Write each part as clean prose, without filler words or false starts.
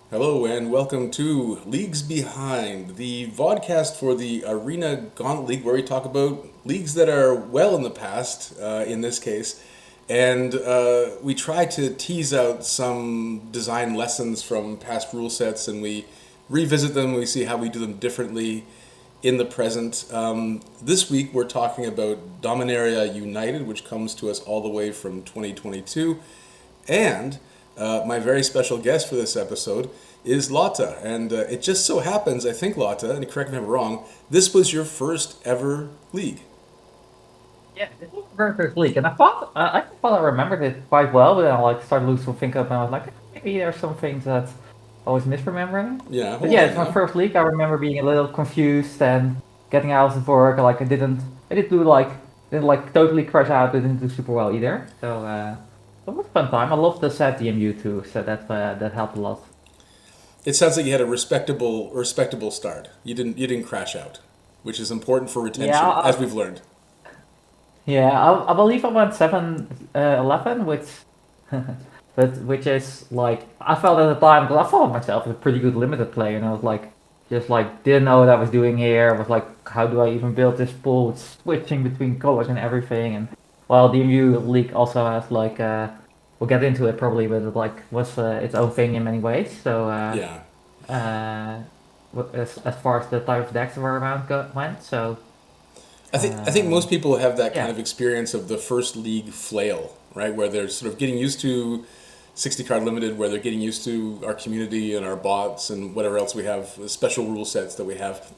Hello and welcome to Leagues Behind, the vodcast for the Arena Gauntlet League, where we talk about leagues that are well in the past, in this case, and we try to tease out some design lessons from past rule sets, and we revisit them. We see how we do them differently in the present. This week we're talking about Dominaria United, which comes to us all the way from 2022. And my very special guest for this episode is Lotta. And it just so happens, I think, Lotta, and correct me if I'm wrong, this was your first ever league. Yeah, this was very first leak, and I thought I remembered it quite well, but then I started losing think up, and I was like, maybe there's some things that I was misremembering. Yeah, But hold yeah, on it's my now. first leak. I remember being a little confused and getting out of work. I didn't do like, didn't like totally crash out. It didn't do super well either. So it was a fun time. I love the set DMU too, so that helped a lot. It sounds like you had a respectable start. You didn't crash out, which is important for Yeah, retention, as we've learned. I believe I went 7-11, which which is like I felt at the time because I thought myself as a pretty good limited player, and I was like just like didn't know what I was doing here. I was like, how do I even build this pool? It's switching between colors and everything, and well, the MU League also has like we'll get into it probably, but it like was its own thing in many ways. So Yeah. uh, as far as the type of decks that were around went, so I think uh, most people have that kind yeah. of experience of the first league flail, right? Where they're sort of getting used to 60 card limited, where they're getting used to our community and our bots and whatever else we have, the special rule sets that we have.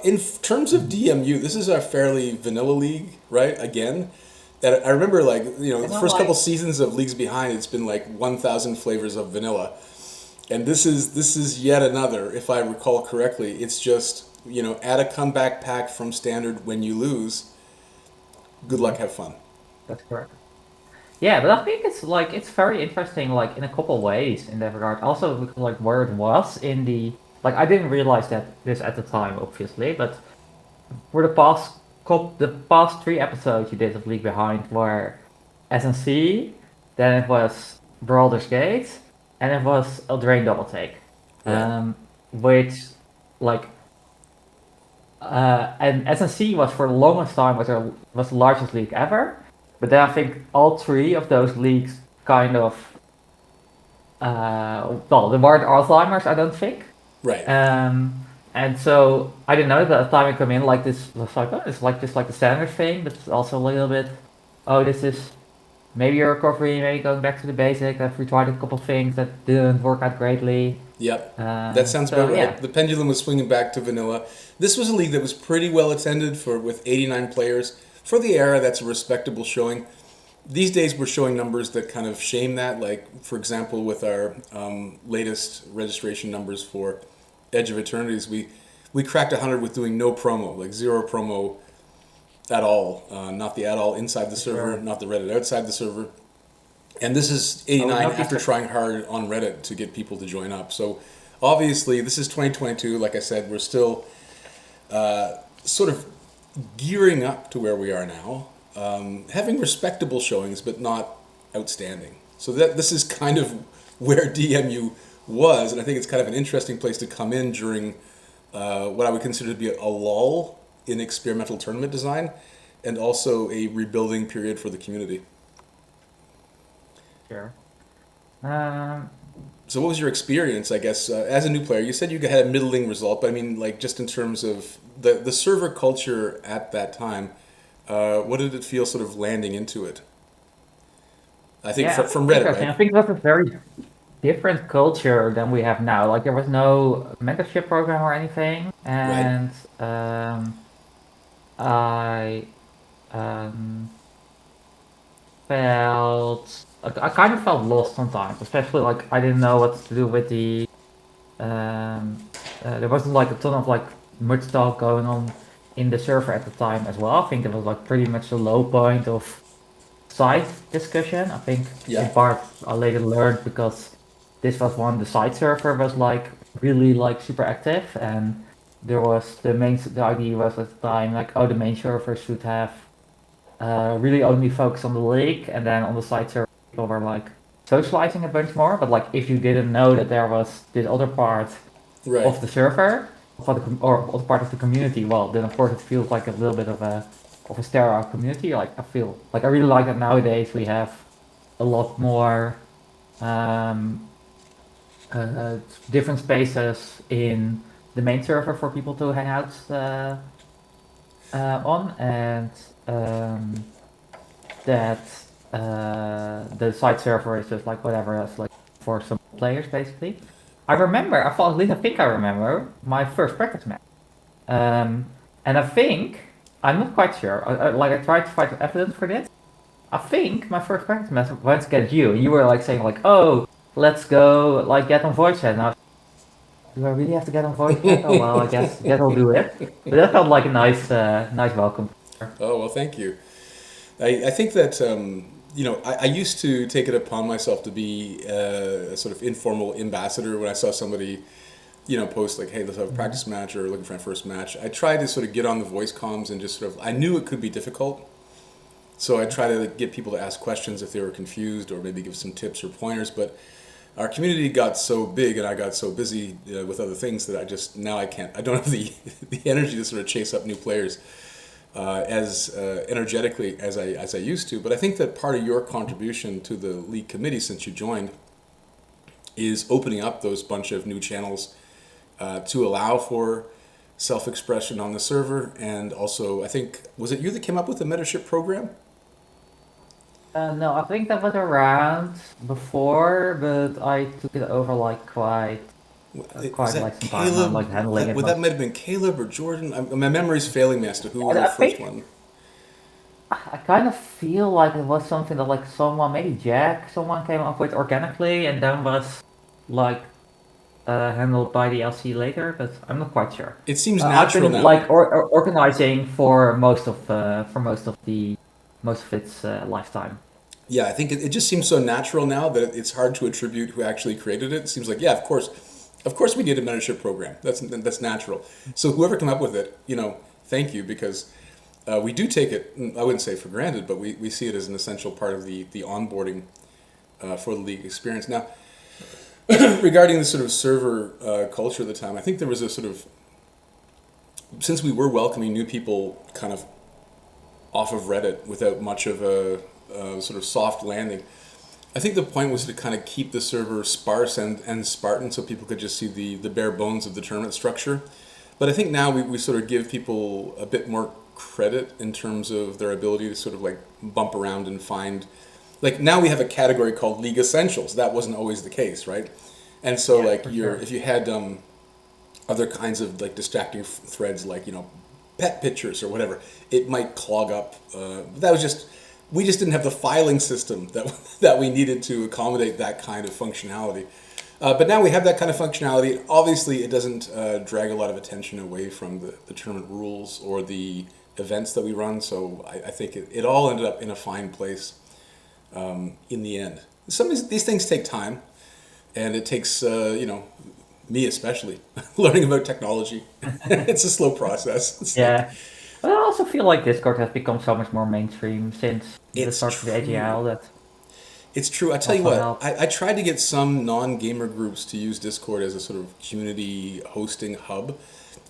In terms of DMU, this is a fairly vanilla league, right? Again, and I remember like I the don't first couple like. seasons of Leagues Behind, it's been like 1,000 flavors of vanilla, and this is yet another. If I recall correctly, it's just add a comeback pack from standard when you lose. Good luck, Mhm, have fun. that's correct. Yeah, but I think it's very interesting like in a couple ways in that regard. Also because like where it was in the like I didn't realize that this at the time obviously, but for the past three episodes you did of League Behind were SNC, then it was Baldur's Gate, and it was Eldraine Double Take. Right. Which like and SNC was for the longest time was the largest league ever. But then I think all three of those leagues kind of well, they weren't Alzheimer's, I don't think. Right. And so I didn't know that at the time I come in like this was like, oh, it's like just like the standard thing, but it's also a little bit, oh, this is maybe a recovery, maybe going back to the basic. I've tried a couple of things that didn't work out greatly. Yep. That sounds So about yeah. right. The pendulum was swinging back to vanilla. This was a league that was pretty well attended for with 89 players. For the era, that's a respectable showing. These days, we're showing numbers that kind of shame that. Like, for example, with our latest registration numbers for Edge of Eternities, we cracked 100 with doing no promo, like zero promo at all. Not the at all inside the server, Sure. not the Reddit outside the server. And this is I would 89 not be after trying hard on Reddit to get people to join up. So obviously, this is 2022. Like I said, we're still sort of gearing up to where we are now, having respectable showings, but not outstanding. So that this is kind of where DMU was, and I think it's kind of an interesting place to come in during what I would consider to be a lull in experimental tournament design, and also a rebuilding period for the community. sure. Um, So, what was your experience? I guess as a new player, you said you had a middling result, but I mean, like just in terms of the server culture at that time, what did it feel sort of landing into it? I think yeah, from Reddit, interesting. right? I think that's a very different culture than we have now. Like there was no mentorship program or anything, Right. and I um, felt like I kind of felt lost sometimes, especially like I didn't know what to do with the there wasn't like a ton of like much talk going on in the server at the time as well. I think it was like pretty much the low point of site discussion. I think in Yeah. part I later learned because this was one the site server was like really like super active, and there was the idea was at the time like, oh, the main server should have really only focus on the league, and then on the side server people were like socializing a bunch more. But like if you didn't know that there was this other part Right. of the server or other part of the community, well, then of course it feels like a little bit of a sterile community. Like I feel like I really like that nowadays we have a lot more um, uh, different spaces in the main server for people to hang out on, and um, that the side server is just like whatever else, like for some players basically. I remember, I thought, at least I think I remember my first practice match. Um, and I think, I'm not quite sure, like I tried to find evidence for this. I think my first practice match went against you, and you were like saying like, oh, let's go, like get on voice chat. And I was, do I really have to get on voice chat? Oh well, I guess I'll do it. But that felt like a nice welcome. Oh, well, thank you. I think that I used to take it upon myself to be a sort of informal ambassador when I saw somebody, post like, "Hey, let's have a practice match," or looking for my first match. I tried to sort of get on the voice comms and just sort of. I knew it could be difficult, so I try to get people to ask questions if they were confused, or maybe give some tips or pointers. But our community got so big, and I got so busy with other things that I can't. I don't have the the energy to sort of chase up new players as energetically as I used to. But I think that part of your contribution to the league committee since you joined is opening up those bunch of new channels to allow for self-expression on the server. And also, I think, was it you that came up with the mentorship program? No, I think that was around before, but I took it over like Was quite that like some time. I'm like Caleb? handling it That most. might have been Caleb or Jordan. My memory's failing me as to who was the I first think one. I kind of feel like it was something that like someone, maybe Jack, someone came up with organically, and then was like handled by the LC later. But I'm not quite sure. It seems I've natural been now. like organizing for most of the most of its lifetime. Yeah, I think it just seems so natural now that it's hard to attribute who actually created it. It seems like, yeah, of course we need a mentorship program. That's natural. So whoever came up with it, thank you, because we do take it. I wouldn't say for granted, but we see it as an essential part of the onboarding for the league experience. Now, regarding the sort of server culture at the time, I think there was a sort of, since we were welcoming new people kind of off of Reddit without much of a sort of soft landing. I think the point was to kind of keep the server sparse and Spartan so people could just see the bare bones of the tournament structure. But I think now we sort of give people a bit more credit in terms of their ability to sort of like bump around and find. Like now we have a category called League Essentials. That wasn't always the case, right? And so Yeah, like for sure. if you had other kinds of like distracting threads like pet pictures or whatever, it might clog up. That was just we just didn't have the filing system that we needed to accommodate that kind of functionality. But now we have that kind of functionality. Obviously, it doesn't drag a lot of attention away from the tournament rules or the events that we run. So I think it all ended up in a fine place in the end. Some of these things take time, and it takes me especially learning about technology. It's a slow process. It's like Yeah. But I also feel like Discord has become so much more mainstream since the it's start of the true. AGL that It's true. I tell you also what, helps. I tried to get some non-gamer groups to use Discord as a sort of community hosting hub,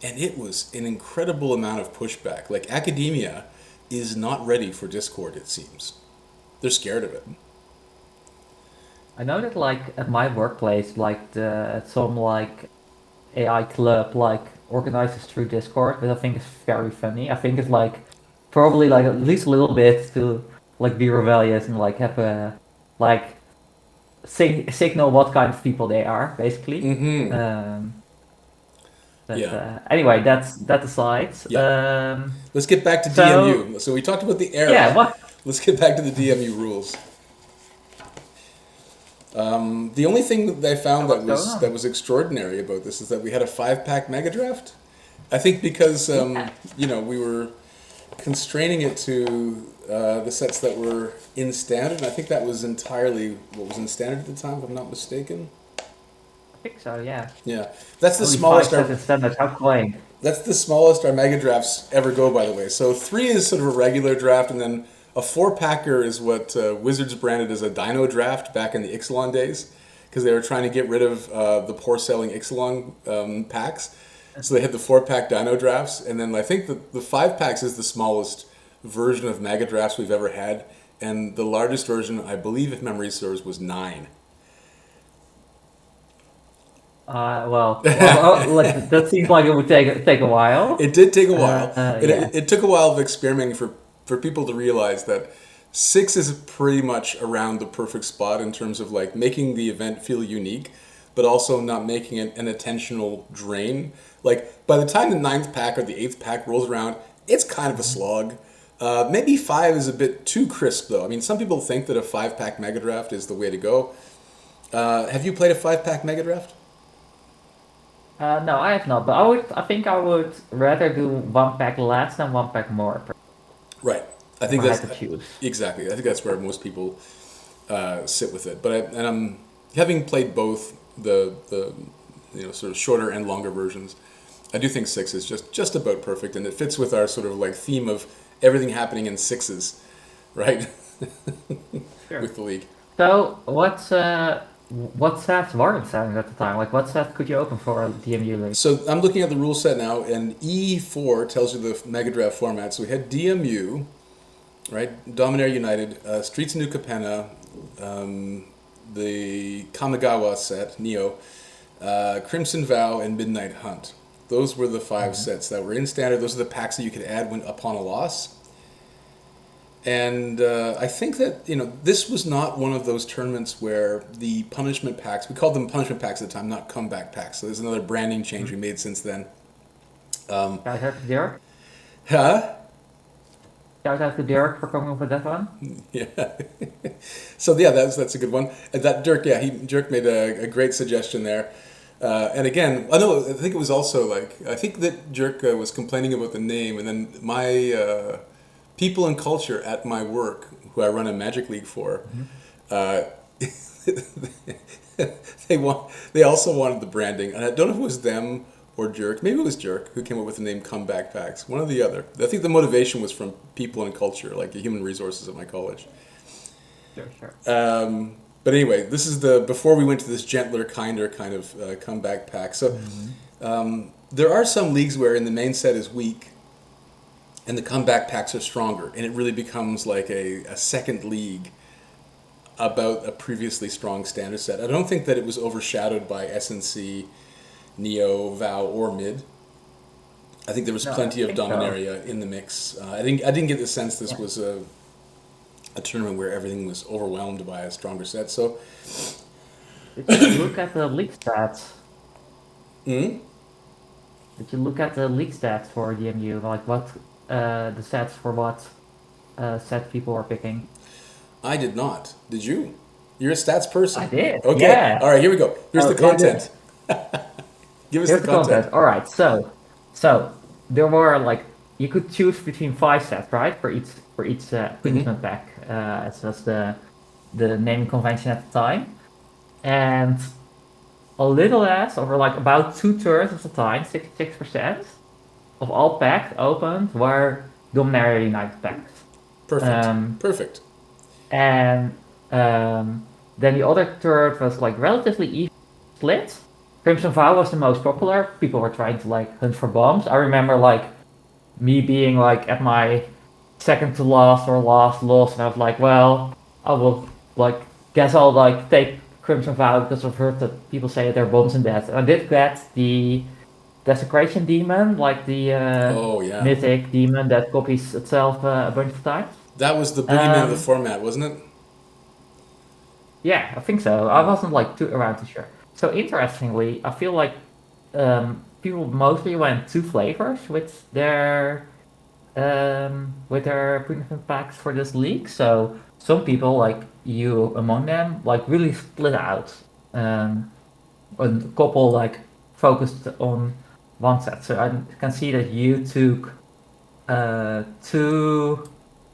and it was an incredible amount of pushback. Like academia is not ready for Discord, it seems. They're scared of it. I know that like at my workplace, like some like AI club like organizes through Discord, but I think it's very funny. I think it's like probably like at least a little bit to like be rebellious and like have a like signal what kind of people they are, basically. Mm-hmm. Um, but Yeah. anyway, that's that aside. Yeah. Let's get back to So DMU. So we talked about the yeah, era. what Let's get back to the DMU rules. The only thing that I found what's going on? that was extraordinary about this is that we had a 5-pack mega draft. I think because Yeah, we were constraining it to the sets that were in standard. And I think that was entirely what was in standard at the time, if I'm not mistaken. I think so. Yeah, Yeah, that's the only five smallest sets our in standard. How quaint. that's the smallest our mega drafts ever go. By the way, so 3 is sort of a regular draft, and then A four packer is what Wizards branded as a Dino Draft back in the Ixalan days, because they were trying to get rid of the poor selling Ixalan packs. So they had the four pack Dino Drafts, and then I think the five packs is the smallest version of Mega Drafts we've ever had, and the largest version, I believe, if memory serves, was 9. Like, that seems like it would take a while. It did take a while. It, Yeah. it, it took a while of experimenting for people to realize that 6 is pretty much around the perfect spot in terms of like making the event feel unique, but also not making it an attentional drain. Like by the time the ninth pack or the eighth pack rolls around, it's kind of a slog. Maybe 5 is a bit too crisp though. I mean, some people think that a 5 pack Mega Draft is the way to go. Have you played a 5 pack Mega Draft? No, I have not, but I think I would rather do one pack less than one pack more Right. I if think I had that's to choose. exactly. I think that's where most people sit with it. And I'm having played both the sort of shorter and longer versions. I do think 6 is just about perfect, and it fits with our sort of like theme of everything happening in sixes, right? Sure. With the league. So, what sets weren't selling at the time? Like, what set could you open for a DMU league? So I'm looking at the rule set now, and E4 tells you the Mega Draft format. So we had DMU, right? Dominaria United, Streets of New Capenna, the Kamigawa set, Neo, Crimson Vow, and Midnight Hunt. Those were the 5 sets that were in standard. Those are the packs that you could add when upon a loss. And I think that this was not one of those tournaments where the punishment packs, we called them punishment packs at the time, not comeback packs. So there's another branding change we made since then. Shout out to Dirk. Huh? Shout out to Dirk for coming up with that one. Yeah. So yeah, that's a good one. And that Dirk, yeah, Dirk made a great suggestion there. And again, I know I think it was also like I think that Dirk was complaining about the name, and then my people and culture at my work, who I run a Magic League for, uh, they also wanted the branding, and I don't know if it was them or Jerk. Maybe it was Jerk who came up with the name Comeback Packs. One or the other. I think the motivation was from people and culture, like the human resources at my college. Sure, sure. But anyway, this is the before we went to this gentler, kinder kind of comeback pack. So there are some leagues where in the main set is weak, and the comeback packs are stronger, and it really becomes like a second league about a previously strong standard set. I don't think that it was overshadowed by SNC, Neo, Vow, or Mid. I think there was No, I plenty of think so. Dominaria in the mix. I didn't get the sense this Yeah. was a tournament where everything was overwhelmed by a stronger set. So, Did you look at the league stats? mm, Did you look at the league stats for DMU? Like what the stats for what set people are picking? I did not. Did you? You're a stats person. I did. Okay. Yeah. All right. Here we go. Here's the Oh, here it content. is. Give us Here's the the content. content. All right. So there were like you could choose between 5 sets, right? For each punishment pack, as was the naming convention at the time, and a little less, over like about 2/3 of the time, 66% of all packs opened were Dominaria United packs. Perfect. Um, Perfect. and then the other third was like relatively even split. Crimson Vow was the most popular. People were trying to like hunt for bombs. I remember like me being like at my second to last or last loss, and I was like, well, I will like guess I'll like take Crimson Vow because I've heard that people say there are bombs in that. And I did get the Desecration Demon, like the Oh yeah. mythic demon that copies itself a bunch of times. That was the boogeyman of the Um, format, wasn't it? Yeah, I think so. I wasn't like too around too sure. So interestingly, I feel like people mostly went 2 flavors with their punishment packs for this league. So some people, like you among them, like really split out. Um, and a couple like focused on one set. So I can see that you took 2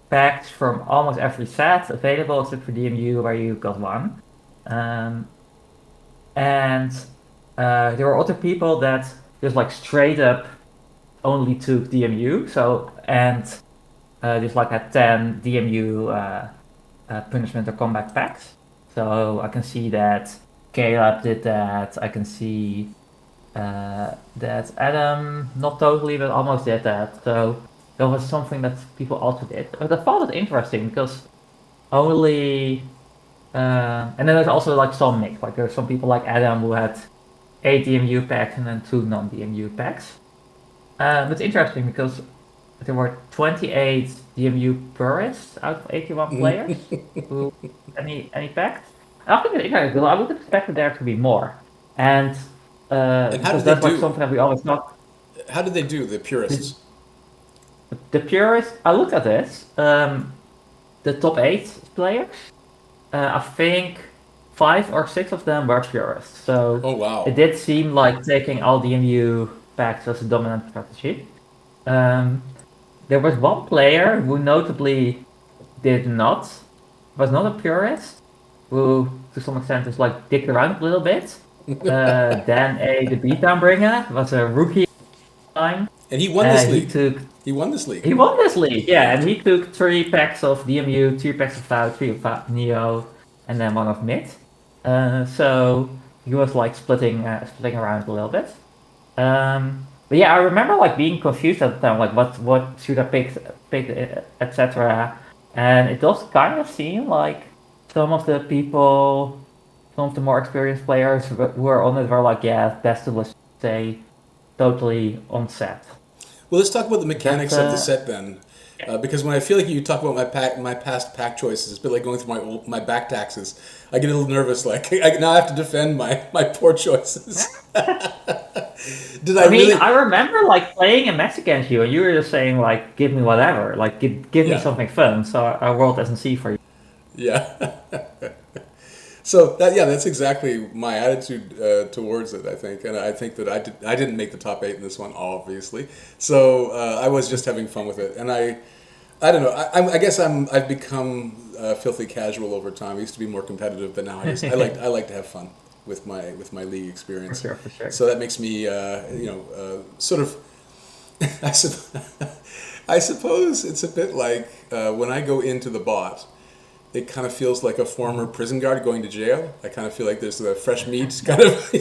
packs from almost every set available except for DMU where you got one. Um, and there were other people that just like straight up only took DMU. So and just like had 10 DMU punishment or comeback packs. So I can see that Caleb did that. I can see that Adam, not totally, but almost did that. So that was something that people also did. But I thought it interesting because only, and then there's also like some mix. Like there's some people like Adam who had 8 DMU packs and then 2 non-DMU packs. But it's interesting because there were 28 DMU purists out of 81 players who any packed. I think it's interesting because I would expect there to be more. And And how because did they that's like do? something that we always talk. How did they do, the The, purists? the purists, I looked at this. The top 8 players, I think 5 or 6 of them were purists. So Oh it wow. did seem like taking all DMU packs was a dominant strategy. Um, there was one player who notably did not, was not a purist, who to some extent is like dicked around a little bit. Then the beatdown bringer was a rookie time. And he won this He league. took He won this league. he won this league, yeah, Yeah. and he took 3 packs of DMU, 3 packs of Cloud, 3 of Neo, and then 1 of Mid. So he was like splitting around a little bit. But yeah, I remember like being confused at the time, like what should I pick, etc. And it does kind of seem like some of the people, some of the more experienced players who are on it were like, yeah, best to let's say totally on set. Well, let's talk about the Is that mechanics of the set then, because when I feel like you talk about my past pack choices, it's a bit like going through my back taxes. I get a little nervous, like now I have to defend my poor choices. Did I I mean, really? I remember like playing a match against you, and you were just saying like, "Give me whatever, like give me Yeah, something fun." So our world doesn't see for you. yeah. So that yeah, that's exactly my attitude towards it. I think, and I think that I didn't make the top 8 in this one, obviously. So I was just having fun with it, and I don't know. I guess I've become filthy casual over time. I used to be more competitive, but now I like to have fun with my league For experience. sure, for sure. So that makes me sort of I, I suppose it's a bit like when I go into the bot. It kind of feels like a former prison guard going to jail. I kind of feel like there's a fresh meat kind of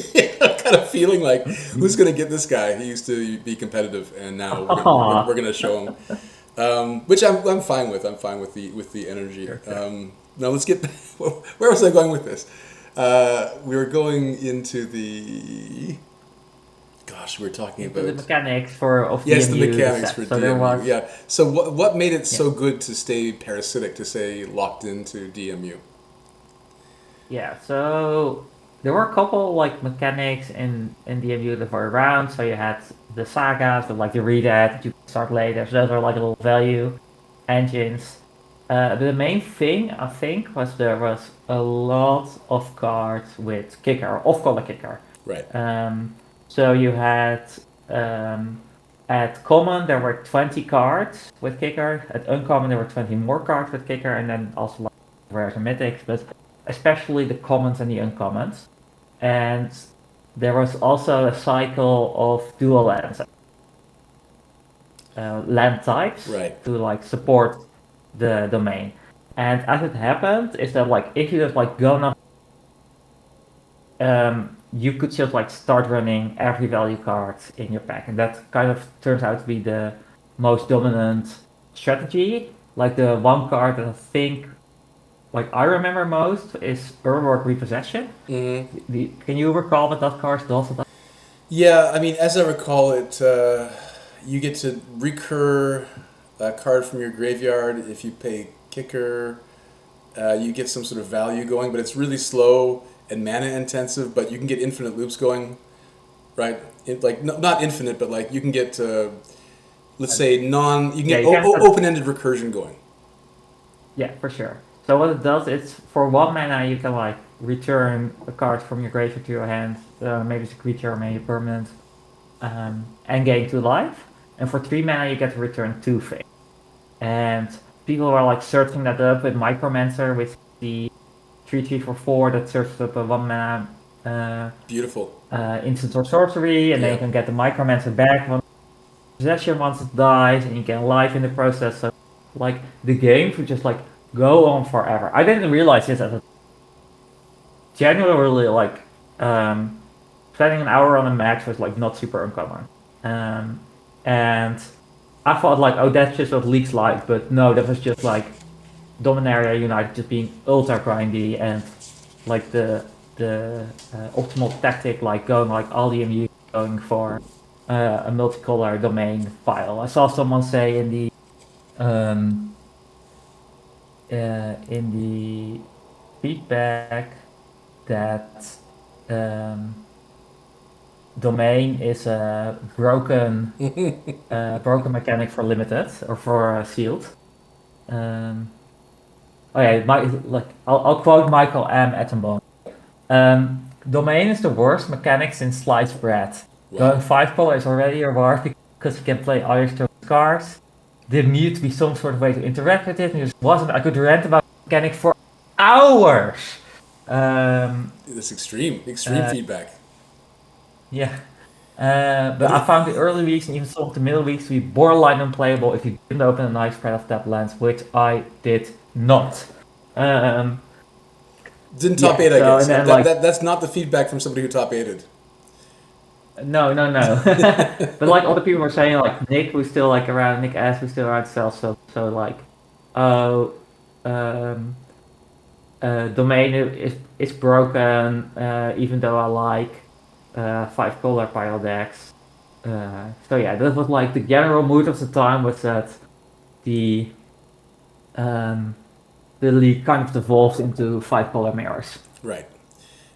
kind of feeling like who's going to get this guy? He used to be competitive, and now we're Aw. gonna show him. Which I'm fine with. I'm fine with the energy. Sure, sure. Now let's get where was I going with this? We were going into the gosh. We were talking Into the about mechanics for of yes, the DMU the mechanics set. for So there DMU. was Yeah. So what made it yeah so good to stay parasitic to say locked into DMU? yeah. So there were a couple like mechanics in DMU that were around. So you had the sagas with like the read that you could start later. So those are like little value engines. But the main thing I think was there was a lot of cards with kicker, off color kicker. Right. So you had um, at common there were 20 cards with kicker. At uncommon there were 20 more cards with kicker, and then also like rares and mythics, but especially the commons and the uncommons. And there was also a cycle of dual lands, land types Right. to like support the domain. And as it happened, is that like if you just like go enough you could just like start running every value card in your pack, and that kind of turns out to be the most dominant strategy. Like the one card that I think, like I remember most is Urwork Repossession. Can you recall what that card does? Yeah, I mean, as I recall it, you get to recur a card from your graveyard if you pay kicker. You get some sort of value going, but it's really slow and mana intensive. But you can get infinite loops going, right? Like not infinite, but like you can get let's say non. You can Yeah, get you can. open-ended recursion going. Yeah, for sure. So what it does is for 1 mana you can like return a card from your graveyard to your hand. Maybe it's a creature, maybe a permanent, and gain 2 life. And for 3 mana you get to return 2 things. And people were like searching that up with Micromancer, with the 3/3/4 that searches up a 1 mana Beautiful. instant or sorcery, and then you Yeah. can get the Micromancer back when possession once it dies, and you get life in the process. So like the games would just like go on forever. I didn't realize this at the Generally like um spending an hour on a match was like not super uncommon. Um and I thought like, oh, that's just what leagues like, but no, that was just like Dominaria United just being ultra grindy and like the optimal tactic, like going like all the MU going for a multicolor domain file. I saw someone say um, in the feedback that um, domain is a broken mechanic for limited or for sealed. Um, oh yeah, I'll quote Michael M. Attenborough. Domain is the worst mechanic since sliced bread. Going Wow. 5 color is already a war because you can play other stone cards. There needed to be some sort of way to interact with it, and there just wasn't. I could rant about the mechanic for hours. Um, This extreme uh, feedback. yeah. But But I found the early weeks and even some of the middle weeks to be borderline unplayable if you didn't open a nice spread of tap lands, which I did not. Um, didn't top yeah, eight, I so guess. and then That, like that that's not the feedback from somebody who top eighted. no, no, no. But like other people were saying, like Nick was still like around, Nick S was still around self, so like, oh, um, domain is broken. Even though I like 5 color pile decks. So yeah, that was like the general mood of the time was that the um the league kind of devolved into 5 color mirrors. Right.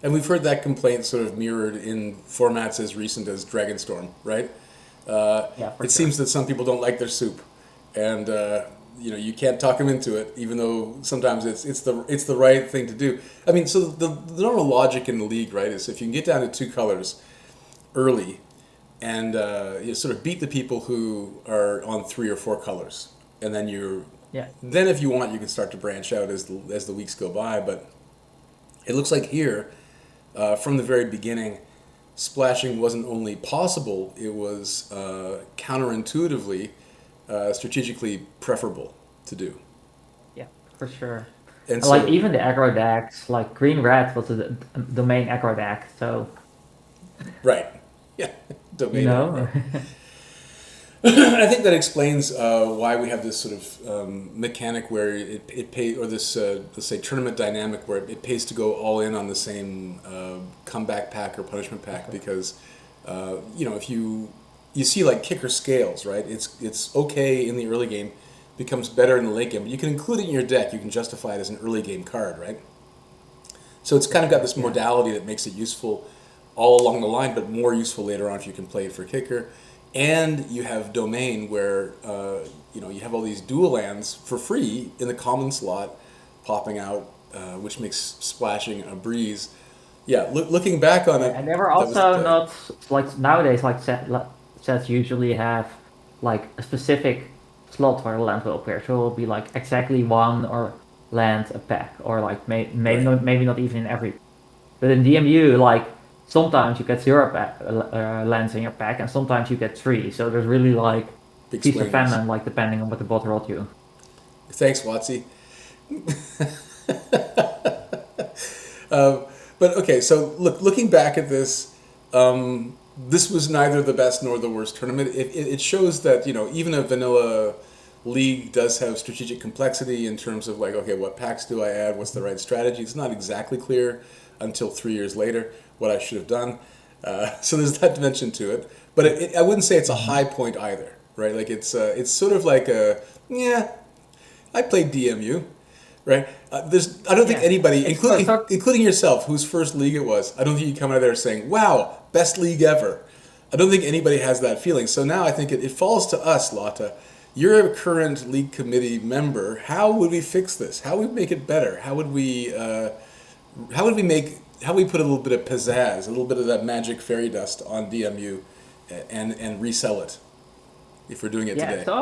And we've heard that complaint sort of mirrored in formats as recent as Dragonstorm, right? Yeah, for It sure. seems that some people don't like their soup, and you can't talk them into it, even though sometimes it's the right thing to do. I mean, so the normal logic in the league, right, is if you can get down to 2 colors early, and you sort of beat the people who are on 3 or 4 colors, and Yeah. then if you want, you can start to branch out as the weeks go by. But it looks like here, from the very beginning, splashing wasn't only possible; it was counterintuitively, strategically preferable to do. Yeah, for sure. And And like so, even the aggro decks, like green red was the main aggro deck, so right, yeah, you domain know. aggro. I think that explains why we have this sort of mechanic where it pay or this let's say tournament dynamic where it pays to go all in on the same comeback pack or punishment pack because if you see like kicker scales, right, it's okay in the early game, becomes better in the late game, but you can include it in your deck, you can justify it as an early game card, right? So it's For kind of got sure. this Yeah. modality that makes it useful all along the line, but more useful later on if you can play it for kicker. And you have domain where you have all these dual lands for free in the common slot popping out, which makes splashing a breeze. Yeah, looking back on Yeah, it, and they were that was the also play. not like nowadays like sets usually have like a specific slot where the land will appear. So it will be like exactly one or land a pack, or like Right, maybe not even in every. But in DMU, like sometimes you get zero lands in your pack, and sometimes you get three. So there's really like big feast or swings. famine, like depending on what the bot rolled you. Thanks, Watsy. But okay, so looking back at this, this was neither the best nor the worst tournament. It shows that even a vanilla league does have strategic complexity in terms of like, okay, what packs do I add? What's the right strategy? It's not exactly clear until 3 years later what I should have done. So there's that dimension to it. But I wouldn't say it's a Hmm. high point either, right? Like it's sort of like yeah, I played DMU, right? I don't think Yeah, anybody, it's so, including so including yourself, whose first league it was. I don't think you come out of there saying, "Wow, best league ever." I don't think anybody has that feeling. So now I think it falls to us, Lotta. You're a current league committee member. How would we fix this? How would we make it better? How would we make how would we put a little bit of pizzazz, a little bit of that magic fairy dust on DMU, and resell it if we're doing it yeah, today? so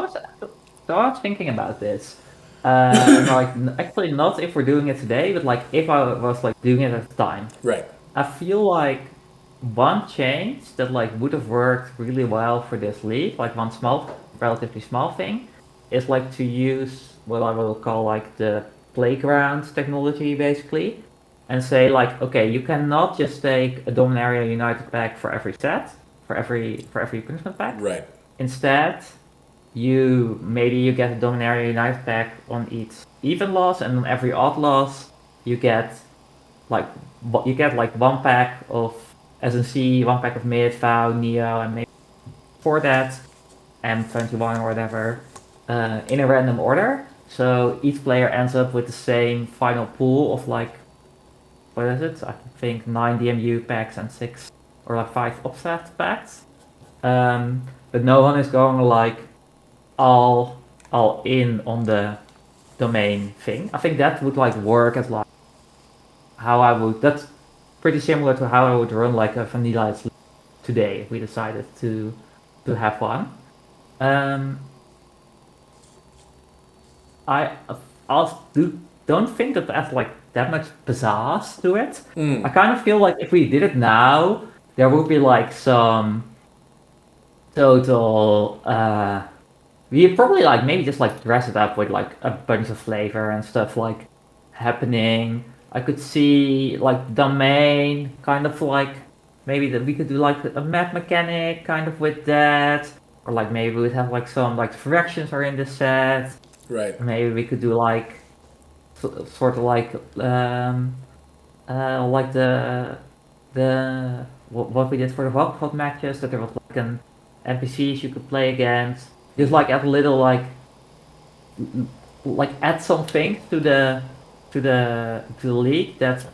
I was thinking about this. Like actually not if we're doing it today, but like if I was like doing it at the time. Right. I feel like one change that like would have worked really well for this league, like one small, relatively small thing, is like to use what I will call like the playground technology, basically, and say like, okay, you cannot just take a Dominaria United pack for every set, for every punishment pack. Right. Instead, you get a Dominaria United pack on each even loss, and on every odd loss, you get like you get like one pack of SNC, one pack of Mid, Vow, Neo, and maybe for that M21 or whatever, in a random order. So each player ends up with the same final pool of like, what is it? I think 9 DMU packs and 6 or like 5 offset packs. But no one is going like all all in on the domain thing. I think that would like work as like how I would. That's pretty similar to how I would run like a vanilla today if we decided to have one. Um, I also don't think that that's like that much pizzazz to it. I Mm. kind of feel like if we did it now, there would be like some total. We probably like maybe just like dress it up with like a bunch of flavor and stuff like happening. I could see like domain kind of like maybe that we could do like a map mechanic kind of with that, or like maybe we would have like some like fractions are in the set. Right. Maybe we could do like sort of like the what we did for the hot matches, that there was like an NPCs you could play against. Just like add a little like add some things to the league that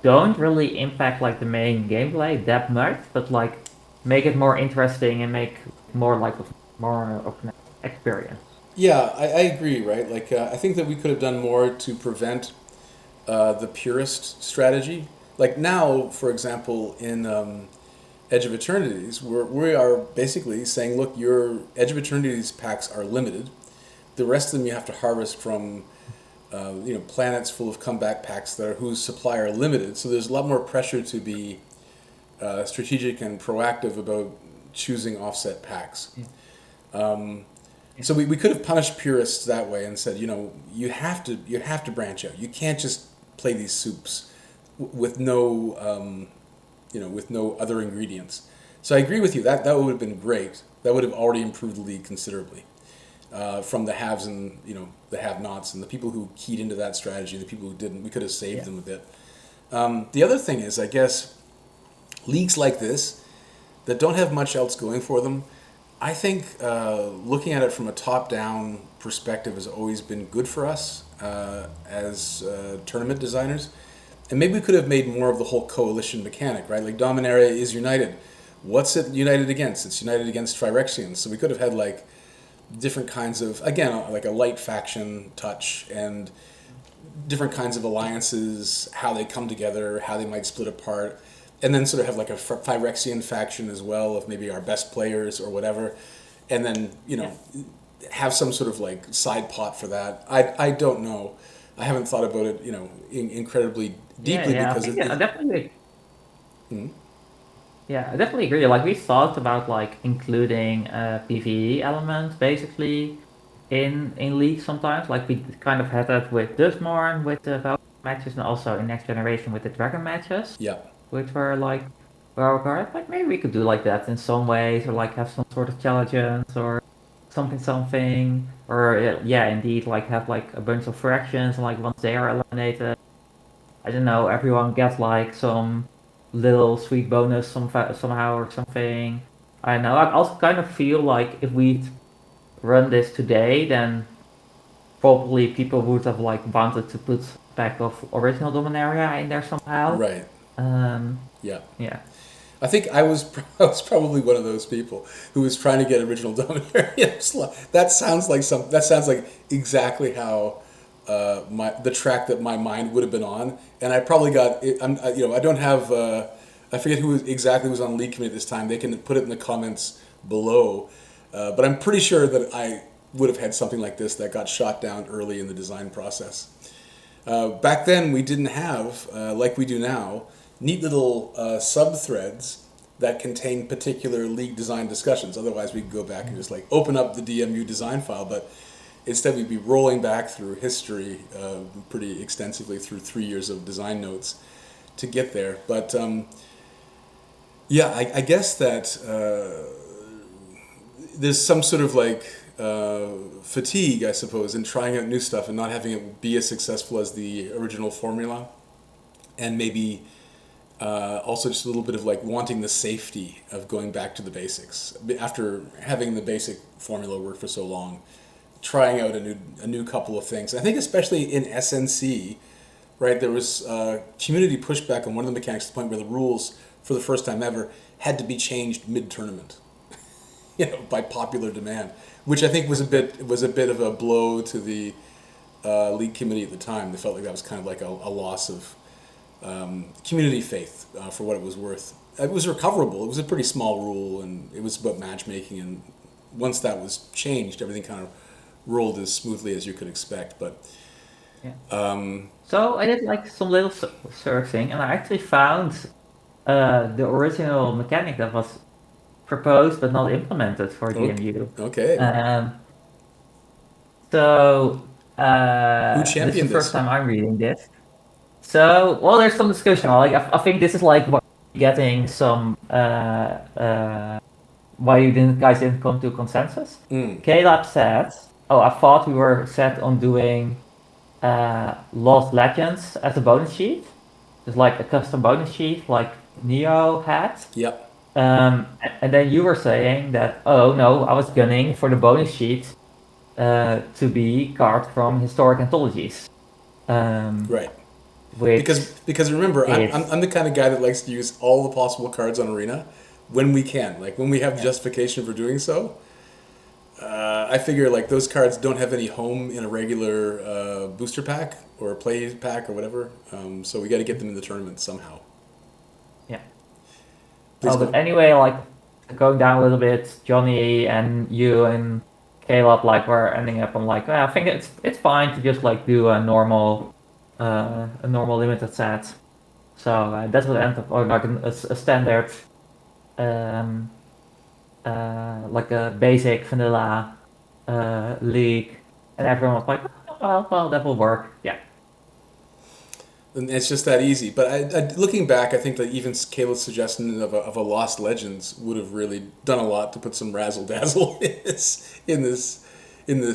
don't really impact like the main gameplay that much, but like make it more interesting and make more like more of an experience. Yeah, I agree, right? Like, I think that we could have done more to prevent the purist strategy. Like now, for example, in Edge of Eternities, we are basically saying, look, your Edge of Eternities packs are limited. The rest of them you have to harvest from, planets full of comeback packs that are whose supply are limited. So there's a lot more pressure to be strategic and proactive about choosing offset packs. Yeah. So we could have punished purists that way and said, you have to branch out. You can't just play these soups with no with no other ingredients. So I agree with you. That would have been great. That would have already improved the league considerably from the haves and the have-nots and the people who keyed into that strategy. The people who didn't, we could have saved Yeah. them a bit. The other thing is, I guess, leagues like this that don't have much else going for them. I think looking at it from a top-down perspective has always been good for us as tournament designers. And maybe we could have made more of the whole coalition mechanic, right? Like Dominaria is united. What's it united against? It's united against Phyrexians. So we could have had like different kinds of, again, like a light faction touch and different kinds of alliances, how they come together, how they might split apart, and then sort of have like a Phyrexian faction as well of maybe our best players or whatever, and then Yeah. have some sort of like side pot for that. I don't know. I haven't thought about it incredibly Yeah, deeply yeah, I because think it, yeah, I it definitely. hmm, Yeah, I definitely agree. Like we thought about like including a PvE element basically in League sometimes. Like we kind of had that with Dustmorn with the Valkyrie matches and also in Next Generation with the Dragon matches, yeah. which were like well regarded. Like maybe we could do like that in some ways, or like have some sort of challenges or something, or yeah, indeed like have like a bunch of fractions and like once they are eliminated, I don't know, everyone gets like some little sweet bonus somehow or something. I don't know. I also kind of feel like if we run this today, then probably people would have like wanted to put back of original Dominaria in there somehow. Right. Yeah. Yeah, I think I was I was probably one of those people who was trying to get original Dominaria. That sounds like some. That sounds like exactly how the track that my mind would have been on, and I probably got. I don't have. I forget who exactly was on lead committee at this time. They can put it in the comments below, but I'm pretty sure that I would have had something like this that got shot down early in the design process. Back then, we didn't have, like we do now, neat little sub-threads that contain particular league design discussions. Otherwise, we could go back and just like open up the DMU design file. But Instead, we'd be rolling back through history pretty extensively through 3 years of design notes to get there. But yeah, I guess that there's some sort of like fatigue, I suppose, in trying out new stuff and not having it be as successful as the original formula, and maybe also just a little bit of like wanting the safety of going back to the basics after having the basic formula work for so long. Trying out a new couple of things. I think especially in SNC, right? There was community pushback on one of the mechanics to the point where the rules, for the first time ever, had to be changed mid-tournament, by popular demand, which I think was a bit of a blow to the league committee at the time. They felt like that was kind of like a loss of community faith for what it was worth. It was recoverable. It was a pretty small rule, and it was about matchmaking. And once that was changed, everything kind of rolled as smoothly as you could expect. But So I did like some little searching, and I actually found the original mechanic that was proposed but not implemented for DMU. Okay, Um, so who this is the championed first this? time I'm reading this. So well, there's some discussion. Like I think this is like what getting some why you didn't guys didn't come to a consensus. Caleb said, "Oh, I thought we were set on doing Lost Legends as a bonus sheet, just like a custom bonus sheet, like Neo had." Yep. And then you were saying that, oh no, I was gunning for the bonus sheet to be cards from historic anthologies. Right. Which Because remember, is I'm the kind of guy that likes to use all the possible cards on Arena when we can, like when we have justification for doing so. I figure like those cards don't have any home in a regular booster pack or a play pack or whatever. So we got to get them in the tournament somehow. yeah. Please Oh, go but on. anyway, like going down a little bit, Johnny and you and Caleb like were ending up on like, I think it's fine to just like do a normal limited set. So that would end up or like a standard, um, like a basic vanilla league, and everyone was like, oh, well, that will work. Yeah. And it's just that easy. But looking back, I think that even Caleb's suggestion of a Lost Legends would have really done a lot to put some razzle dazzle in this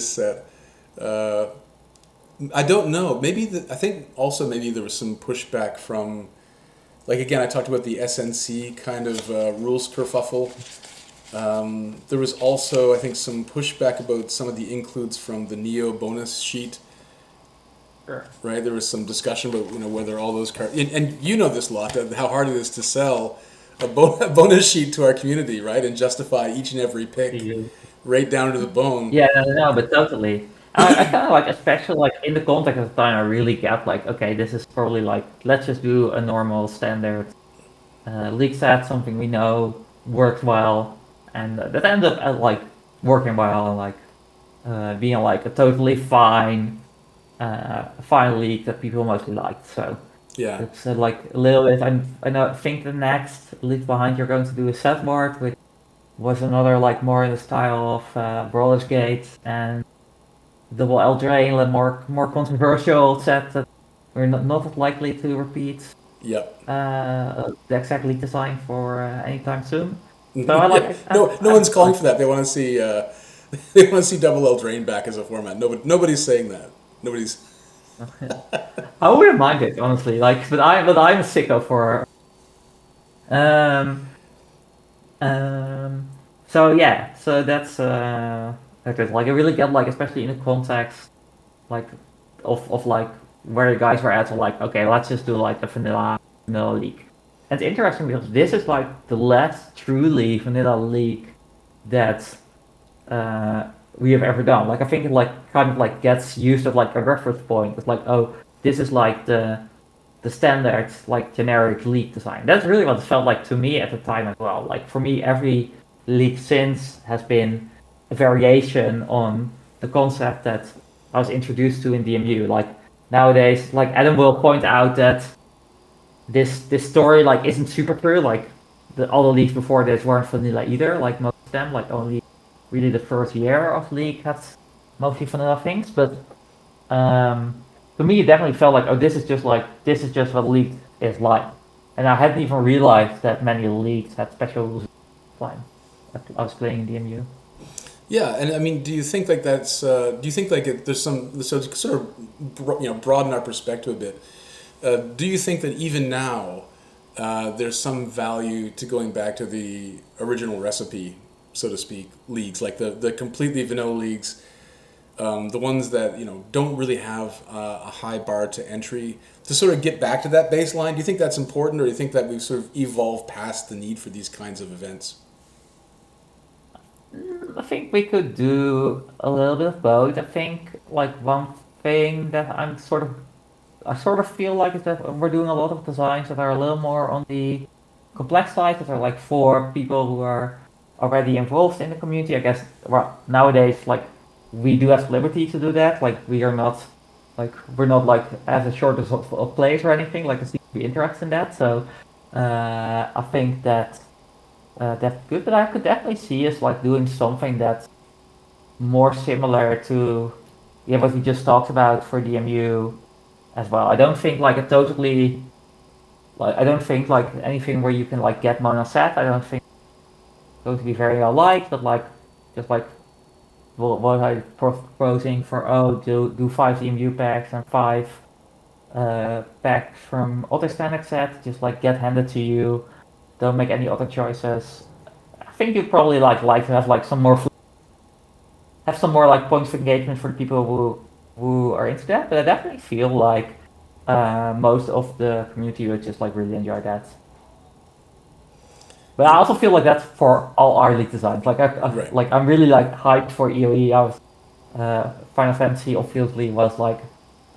set. I don't know. I think also maybe there was some pushback from, like again, I talked about the SNC kind of rules kerfuffle. There was also, I think, some pushback about some of the includes from the Neo bonus sheet. Sure. Right, there was some discussion about whether all those cards, and you know this lot, how hard it is to sell a bonus sheet to our community, right, and justify each and every pick You. right down to the bone. Yeah, no, but totally. I kind of like, especially like in the context of the time, I really get like, okay, this is probably like, let's just do a normal standard league set, something we know works well, and that ended up like working well and like being like a totally fine league that people mostly liked. So Yeah, it's like a little bit. I think the next league behind you're going to do a set board, which was another like more in the style of Brawler's Gate and Double L Drain, a more controversial set that we're not as likely to repeat yep. the exact league design for anytime soon. So I Yeah, like. no one's calling for that. They want to see they want to see Double L Drain back as a format. Nobody's saying that. Nobody's. I wouldn't mind it honestly. Like, but I'm a sicko for. Um. So yeah. So that's that is like I really get like especially in the context like of like where the guys were at. So like okay, let's just do like a vanilla league. And it's interesting because this is like the last truly vanilla league that we have ever done. Like I think it like kind of like gets used as like a reference point. It's like oh, this is like the standard like generic league design. That's really what it felt like to me at the time as well. Like for me, every league since has been a variation on the concept that I was introduced to in DMU. Like nowadays, like Adam will point out that this story like isn't super true. Like all the leagues before this weren't vanilla either. Like most of them, like only really the first year of league had mostly vanilla things, but to me it definitely felt like, oh, this is just what League is like, and I hadn't even realized that many leagues had special rules time I was playing in the MU. Yeah, and I mean, do you think like that's? Do you think like there's some so to sort of broaden our perspective a bit? Do you think that even now there's some value to going back to the original recipe, so to speak, leagues like the completely vanilla leagues, the ones that don't really have a high bar to entry to sort of get back to that baseline? Do you think that's important, or do you think that we've sort of evolved past the need for these kinds of events? I think we could do a little bit of both. I think like one thing that I sort of feel like is that we're doing a lot of designs that are a little more on the complex side, that are like for people who are already involved in the community. I guess well, nowadays like we do have liberty to do that. Like we're not like as a shortage of players or anything. Like there seems to be interest in that. So I think that that's good. But I could definitely see us like doing something that's more similar to yeah what we just talked about for DMU as well. I don't think like a totally like I don't think like anything where you can like get mono set. I don't think it's going to be very well liked, but like just like what I proposing for do 5 EMU packs and 5 packs from other standard set, just like get handed to you. Don't make any other choices. I think you'd probably like to have like some more like points of engagement for the people who are into that. But I definitely feel like most of the community would just like really enjoy that. But I also feel like that's for all our league designs. Right. Like I'm really like hyped for EOE. I was Final Fantasy obviously was like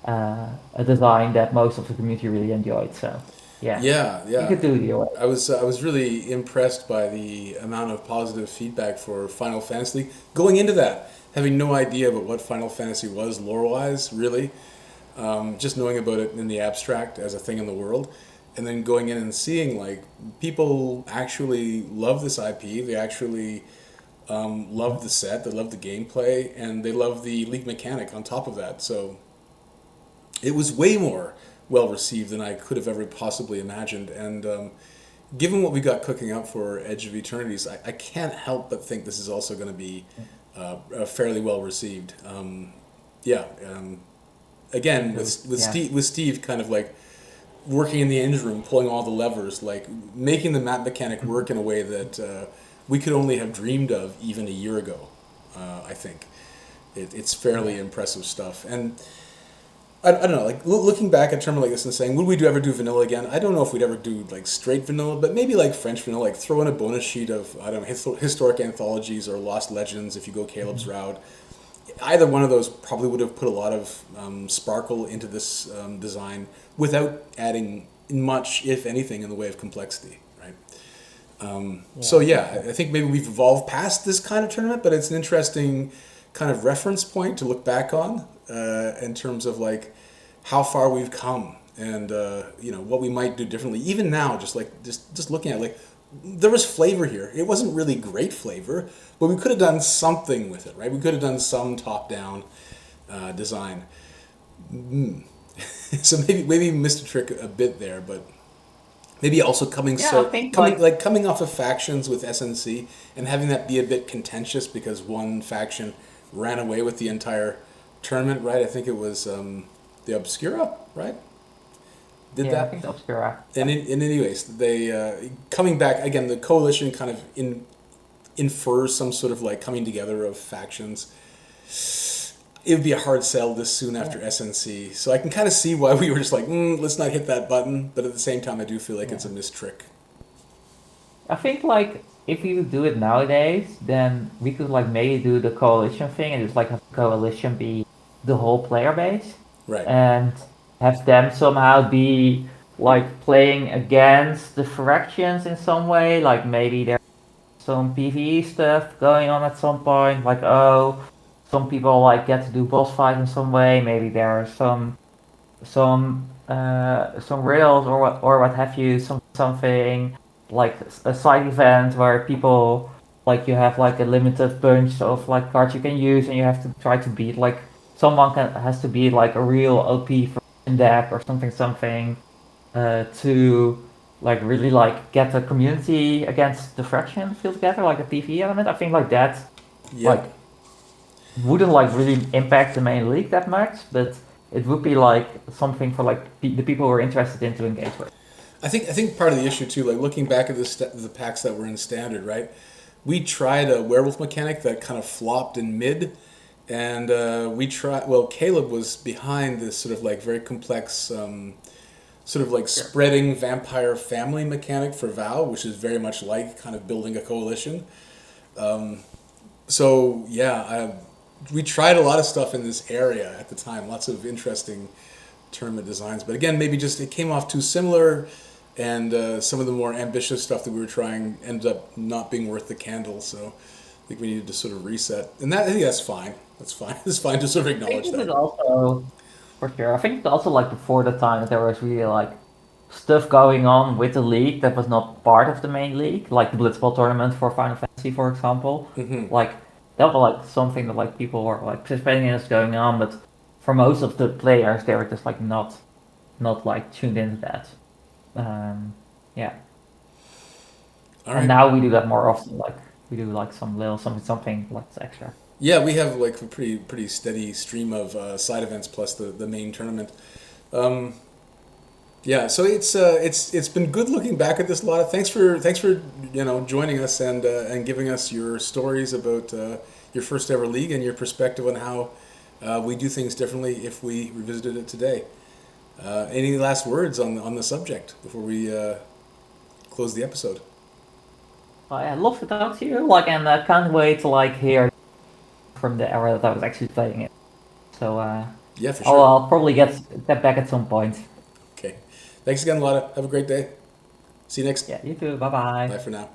a design that most of the community really enjoyed. So yeah, Yeah, you yeah. could do it your way. I was really impressed by the amount of positive feedback for Final Fantasy. Going into that, having no idea about what Final Fantasy was lore wise, really, just knowing about it in the abstract as a thing in the world, and then going in and seeing like people actually love this IP. They actually love the set. They love the gameplay, and they love the league mechanic on top of that. So it was way more well received than I could have ever possibly imagined. And given what we got cooking up for Edge of Eternities, I can't help but think this is also going to be fairly well received. Yeah. Again, Yeah. With Steve kind of like working in the engine room, pulling all the levers, like making the map mechanic work in a way that we could only have dreamed of even a year ago. I think it's fairly Yeah. impressive stuff. And I don't know, like looking back at a tournament like this and saying, would we ever do vanilla again? I don't know if we'd ever do like straight vanilla, but maybe like French vanilla, like throw in a bonus sheet of, I don't know, historic anthologies or lost legends if you go Caleb's route. Either one of those probably would have put a lot of sparkle into this design without adding much, if anything, in the way of complexity, right? Yeah. So I think yeah, so. I think maybe we've evolved past this kind of tournament, but it's an interesting kind of reference point to look back on in terms of like how far we've come and what we might do differently. Even now, just looking at like there was flavor here. It wasn't really great flavor, but we could have done something with it, right? We could have done some top down design. So maybe we missed a trick a bit there, but maybe also Yeah, I think like coming off of factions with SNC and having that be a bit contentious because one faction ran away with the entire tournament, right? I think it was the Obscura, right? Did yeah, I that, think Obscura. and anyways, they coming back again. The coalition kind of infers some sort of like coming together of factions. It would be a hard sell this soon Yeah. after SNC, so I can kind of see why we were just like, let's not hit that button. But at the same time, I do feel like it's a Yeah. missed trick. I think like if you do it nowadays, then we could like maybe do the coalition thing and just like have the coalition be the whole player base Right. and have them somehow be like playing against the fractions in some way. Like maybe there's some PvE stuff going on at some point. Like oh, some people like get to do boss fight in some way. Maybe there are some rails or what have you, something like a side event where people like you have like a limited bunch of like cards you can use, and you have to try to beat like someone has to be like a real OP for in deck or something to like really like get the community against the fraction feel together, like a PvE element. I think like that Yeah. like wouldn't like really impact the main league that much, but it would be like something for like the people who are interested in to engage with. I think part of the issue too, like looking back at the packs that were in standard, right? We tried a werewolf mechanic that kind of flopped in mid, and we tried. Well, Caleb was behind this sort of like very complex, sort of like Sure. spreading vampire family mechanic for Val, which is very much like kind of building a coalition. So yeah, we tried a lot of stuff in this area at the time. Lots of interesting tournament designs, but again, maybe just it came off too similar, and some of the more ambitious stuff that we were trying ended up not being worth the candle. So I think we needed to sort of reset, and that I think that's fine. That's fine. It's fine to sort of I think acknowledge it was that. also for sure. I think it's also like before the time that there was really like stuff going on with the league that was not part of the main league, like the Blitzball tournament for Final Fantasy, for example. Like that was like something that like people were like participating in is going on, but for most of the players, they were just like not like tuned into that. Yeah, All and right. now we do that more often. Like we do like some little something like extra. Yeah, we have like a pretty steady stream of side events plus the main tournament. Um, Yeah, so it's been good looking back at this, Lotta. Thanks for joining us and giving us your stories about your first ever league and your perspective on how we do things differently if we revisited it today. Any last words on the subject before we close the episode? I love to talk to you. Like, and I can't wait to like hear from the era that I was actually playing it. So Yeah, for I'll, sure. I'll probably get back at some point. Okay. Thanks again, Lotta. Have a great day. See you next. Yeah, you too. Bye Bye bye. for now.